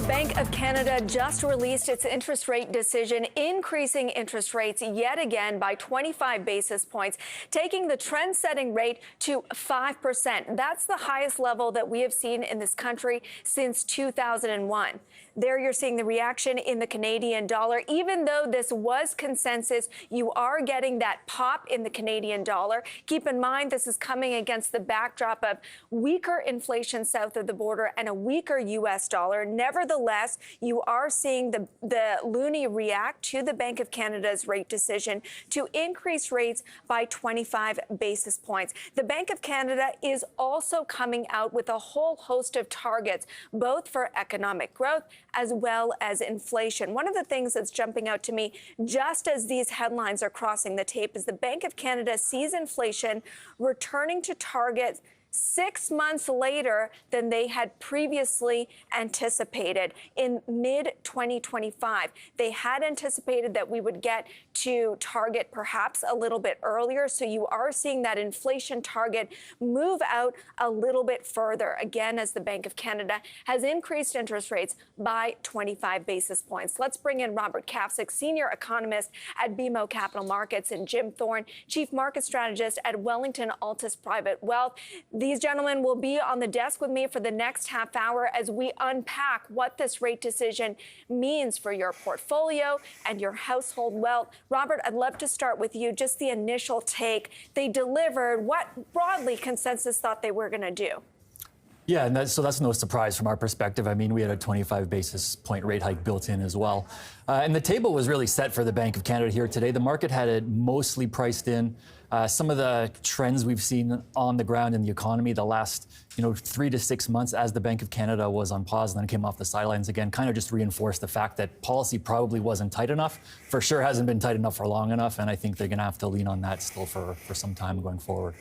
Bank of Canada just released its interest rate decision, increasing interest rates yet again by 25 basis points, taking the trend-setting rate to 5%. That's the highest level that we have seen in this country since 2001. There you're seeing the reaction in the Canadian dollar. Even though this was consensus, you are getting that pop in the Canadian dollar. Keep in mind, this is coming against the backdrop of weaker inflation south of the border and a weaker U.S. dollar. Nevertheless, you are seeing the loonie react to the Bank of Canada's rate decision to increase rates by 25 basis points. The Bank of Canada is also coming out with a whole host of targets, both for economic growth as well as inflation. One of the things that's jumping out to me just as these headlines are crossing the tape is the Bank of Canada sees inflation returning to targets 6 months later than they had previously anticipated in mid-2025. They had anticipated that we would get to target perhaps a little bit earlier. So you are seeing that inflation target move out a little bit further, again, as the Bank of Canada has increased interest rates by 25 basis points. Let's bring in Robert Kafsick, senior economist at BMO Capital Markets, and Jim Thorne, chief market strategist at Wellington Altus Private Wealth. These gentlemen will be on the desk with me for the next half hour as we unpack what this rate decision means for your portfolio and your household wealth. Robert, I'd love to start with you. Just the initial take. They delivered what broadly consensus thought they were going to do. Yeah, and so that's no surprise from our perspective. I mean, we had a 25 basis point rate hike built in as well. And the table was really set for the Bank of Canada here today. The market had it mostly priced in. Some of the trends we've seen on the ground in the economy the last, 3 to 6 months as the Bank of Canada was on pause and then came off the sidelines again, kind of just reinforced the fact that policy probably wasn't tight enough. For sure hasn't been tight enough for long enough, and I think they're going to have to lean on that still for some time going forward.